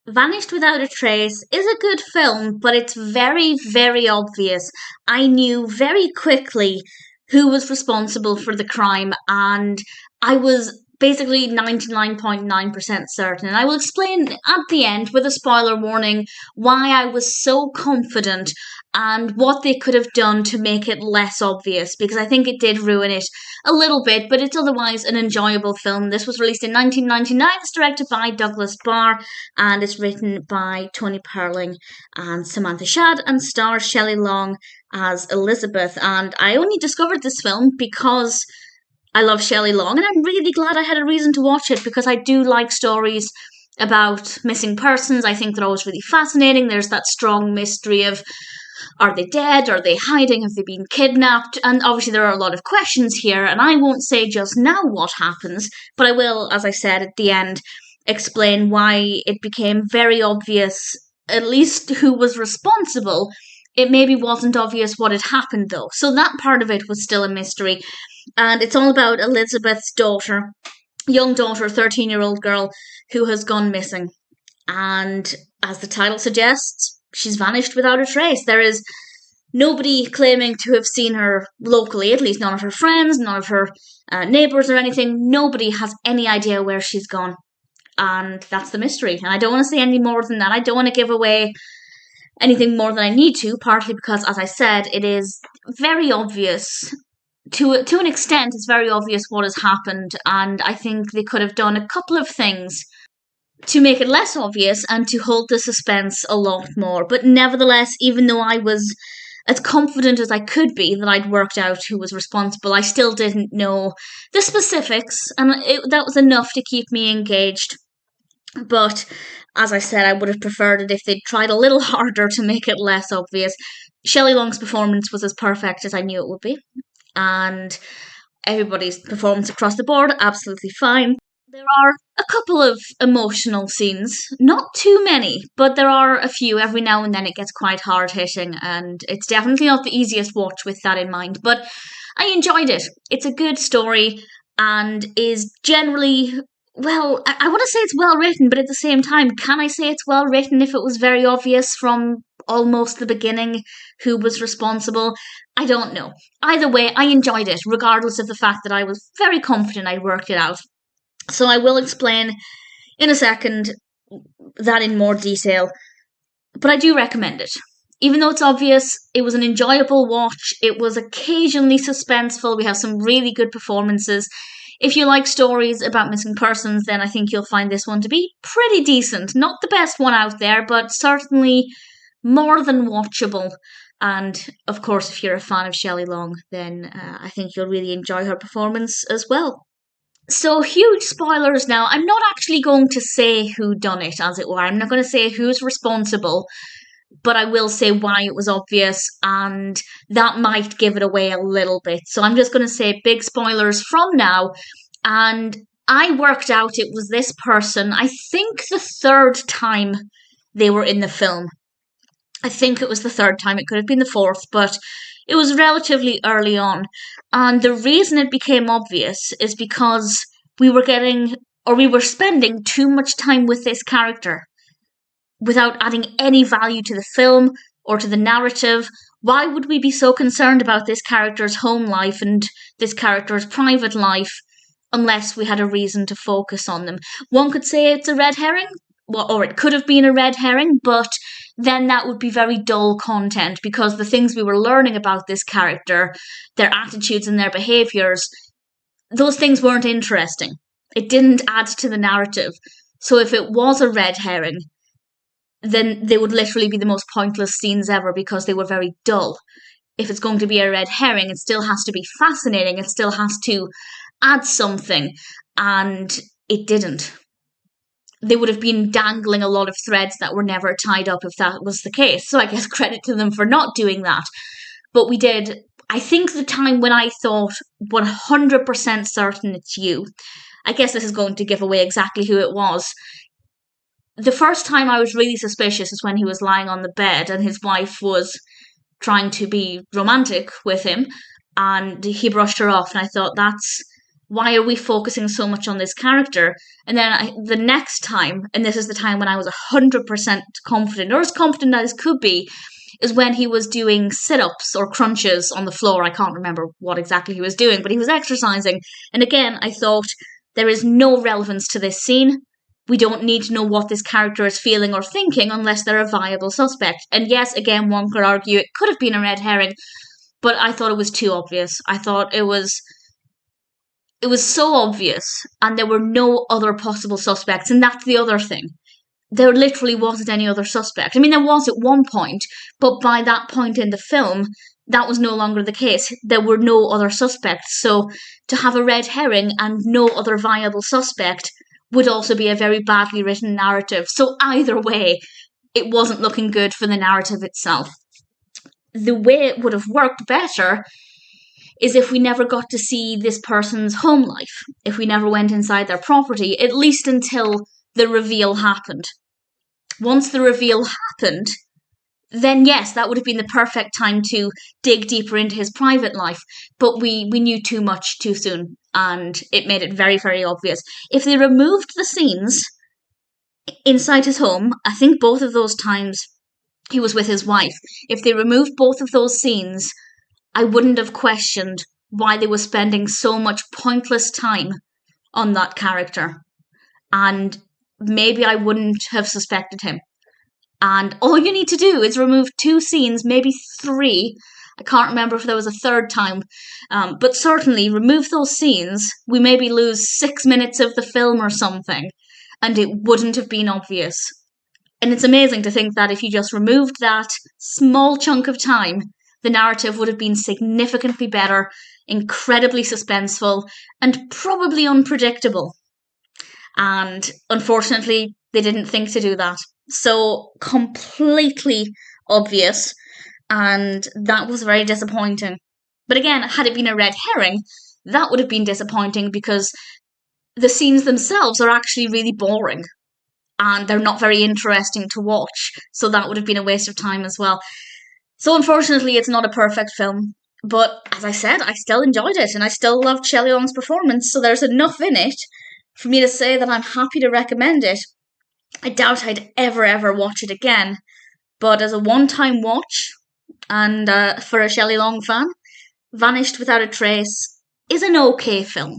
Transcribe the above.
Vanished Without a Trace is a good film, but it's very, very obvious. I knew very quickly who was responsible for the crime, and I was basically 99.9% certain. And I will explain at the end, with a spoiler warning, why I was so confident and what they could have done to make it less obvious, because I think it did ruin it a little bit, but it's otherwise an enjoyable film. This was released in 1999. It's directed by Douglas Barr and it's written by Toni Perling and Samantha Shad and stars Shelley Long as Elizabeth. And I only discovered this film because I love Shelley Long, and I'm really glad I had a reason to watch it because I do like stories about missing persons. I think they're always really fascinating. There's that strong mystery of, are they dead? Are they hiding? Have they been kidnapped? And obviously there are a lot of questions here, and I won't say just now what happens, but I will, as I said at the end, explain why it became very obvious, at least who was responsible. It maybe wasn't obvious what had happened though. So that part of it was still a mystery. And it's all about Elizabeth's daughter, young daughter, 13-year-old girl who has gone missing. And as the title suggests, she's vanished without a trace. There is nobody claiming to have seen her locally, at least none of her friends, none of her neighbours or anything. Nobody has any idea where she's gone. And that's the mystery. And I don't want to say any more than that. I don't want to give away anything more than I need to, partly because, as I said, it is very obvious. To an extent, it's very obvious what has happened, and I think they could have done a couple of things to make it less obvious and to hold the suspense a lot more. But nevertheless, even though I was as confident as I could be that I'd worked out who was responsible, I still didn't know the specifics, and that was enough to keep me engaged. But as I said, I would have preferred it if they'd tried a little harder to make it less obvious. Shelley Long's performance was as perfect as I knew it would be, and everybody's performance across the board, absolutely fine. There are a couple of emotional scenes, not too many, but there are a few. Every now and then it gets quite hard hitting, and it's definitely not the easiest watch with that in mind, but I enjoyed it. It's a good story and is generally, well, I want to say it's well written, but at the same time, can I say it's well written if it was very obvious from almost the beginning who was responsible? I don't know. Either way, I enjoyed it, regardless of the fact that I was very confident I'd worked it out. So I will explain in a second that in more detail, but I do recommend it. Even though it's obvious, it was an enjoyable watch. It was occasionally suspenseful. We have some really good performances. If you like stories about missing persons, then I think you'll find this one to be pretty decent. Not the best one out there, but certainly more than watchable. And of course, if you're a fan of Shelley Long, then I think you'll really enjoy her performance as well. So, huge spoilers now. I'm not actually going to say who done it, as it were. I'm not going to say who's responsible, but I will say why it was obvious, and that might give it away a little bit. So I'm just going to say big spoilers from now. And I worked out it was this person, I think the third time they were in the film. I think it was the third time. It could have been the fourth, but it was relatively early on. And the reason it became obvious is because we were spending too much time with this character without adding any value to the film or to the narrative. Why would we be so concerned about this character's home life and this character's private life unless we had a reason to focus on them? One could say it's a red herring, or it could have been a red herring, but then that would be very dull content because the things we were learning about this character, their attitudes and their behaviours, those things weren't interesting. It didn't add to the narrative. So if it was a red herring, then they would literally be the most pointless scenes ever because they were very dull. If it's going to be a red herring, it still has to be fascinating. It still has to add something. And it didn't. They would have been dangling a lot of threads that were never tied up if that was the case. So I guess credit to them for not doing that. But we did. I think the time when I thought 100% certain it's you, I guess this is going to give away exactly who it was. The first time I was really suspicious is when he was lying on the bed and his wife was trying to be romantic with him and he brushed her off, and I thought, that's why are we focusing so much on this character? And then the next time, and this is the time when I was 100% confident, or as confident as could be, is when he was doing sit-ups or crunches on the floor. I can't remember what exactly he was doing, but he was exercising. And again, I thought, there is no relevance to this scene. We don't need to know what this character is feeling or thinking unless they're a viable suspect. And yes, again, one could argue it could have been a red herring, but I thought it was too obvious. I thought it was so obvious, and there were no other possible suspects, and that's the other thing. There literally wasn't any other suspect. I mean, there was at one point, but by that point in the film, that was no longer the case. There were no other suspects. So to have a red herring and no other viable suspect would also be a very badly written narrative. So either way, it wasn't looking good for the narrative itself. The way it would have worked better is if we never got to see this person's home life, if we never went inside their property, at least until the reveal happened. Once the reveal happened, then yes, that would have been the perfect time to dig deeper into his private life. But we knew too much too soon, and it made it very, very obvious. If they removed the scenes inside his home, I think both of those times he was with his wife, if they removed both of those scenes, I wouldn't have questioned why they were spending so much pointless time on that character. And maybe I wouldn't have suspected him. And all you need to do is remove 2 scenes, maybe 3. I can't remember if there was a third time. But certainly, remove those scenes. We maybe lose 6 minutes of the film or something. And it wouldn't have been obvious. And it's amazing to think that if you just removed that small chunk of time, the narrative would have been significantly better, incredibly suspenseful, and probably unpredictable. And unfortunately, they didn't think to do that. So completely obvious, and that was very disappointing. But again, had it been a red herring, that would have been disappointing because the scenes themselves are actually really boring and they're not very interesting to watch. So that would have been a waste of time as well. So unfortunately, it's not a perfect film. But as I said, I still enjoyed it and I still loved Shelley Long's performance. So there's enough in it for me to say that I'm happy to recommend it. I doubt I'd ever watch it again. But as a one-time watch, and for a Shelley Long fan, Vanished Without a Trace is an okay film.